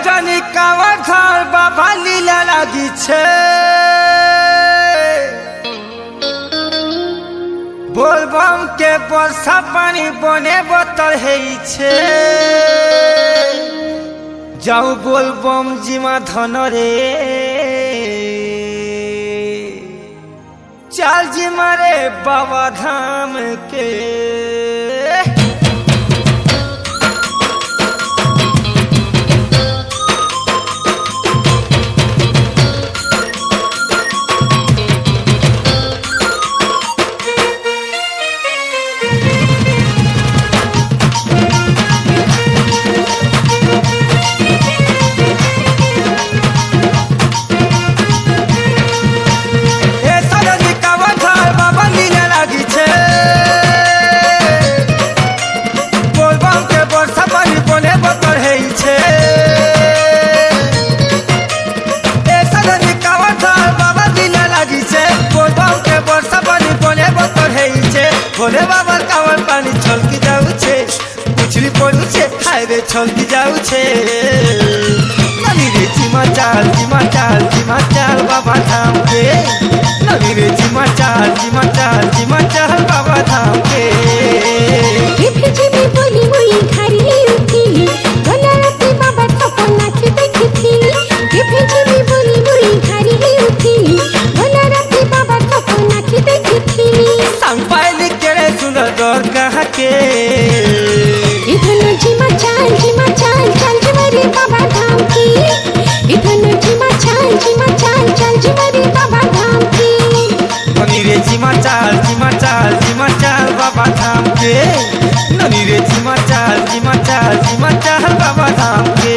জানি কাওয়ার ধার বাবা লীলা লাগিছে बोलबम के बरसा पानी बने बोतल हेइछे जाऊ बोलबम जिमा धन रे चल जिमा रे बाबा धाम के भोले बाबा कावर पानी छलकी जाऊे उछली पड़ुछे हाय रे छलकी जाऊे ननी रे जिमा चाल बाबा धाम के ननी रे जिमा चाल बाबा धाम के बोली बोली खारी उठिली भोला राती बाबा सपना के देखिली बोली बोली खारी उठिली भोला राती बाबा सपना के देखिली संग पाइली केरे सुंदर डर कहाँ के इधनो जिमा चाल चल जिमरे बाबा धाम की इधनो जिमा चाल चल जिमरे बाबा धाम की ननी रे जिमा चाल बाबा धाम के ननी रे जिमा चाल बाबा धाम के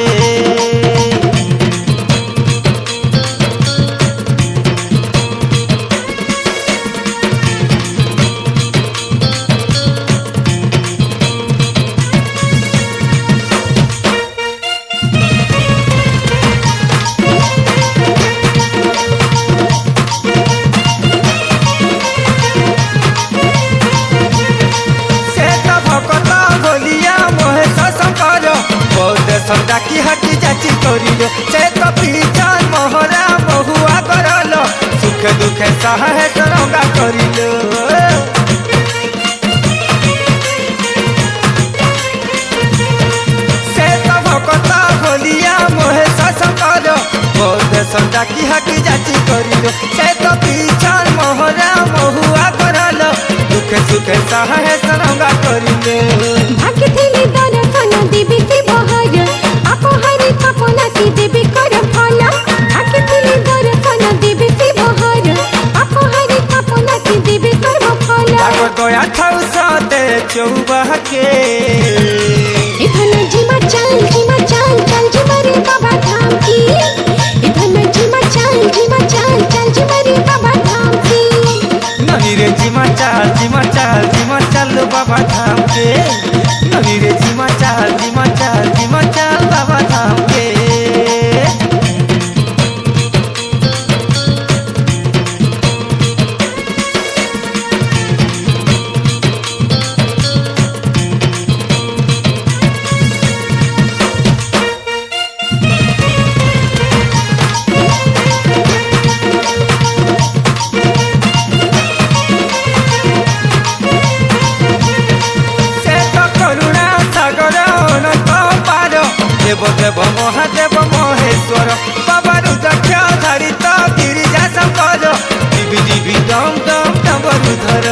डाकी हटी जाची करिलो से तो पीछन मोहरा बहुआ करलो सुख दुख सहाय तरंगा करिलो से तो भकता भोलिया मोहे ससकर बोध डाकी हटी जाची करिलो से तो पीछन मोहरा बहुआ करलो दुख सुख सहाय तरंगा करिलो भाग्य थेली दर्शन देवी के बहर देवी कर फल आके थेली दर्शन देवी के बहर आपो हरि अपना की देवी कर फल दया थाउ साते चौबा के इधन जिमा चाल चल जिमरे बाबा धाम की इधन जिमा चाल चल जिमरे बाबा धाम की ननी रे जिमा चाल बाबा धाम के ननी रे जिमा चाल बाबा धाम के देव महादेव महेश्वर बाबा रुद्राक्ष धारित गिरिजा शंकर दिव्य डम डम डमरुधर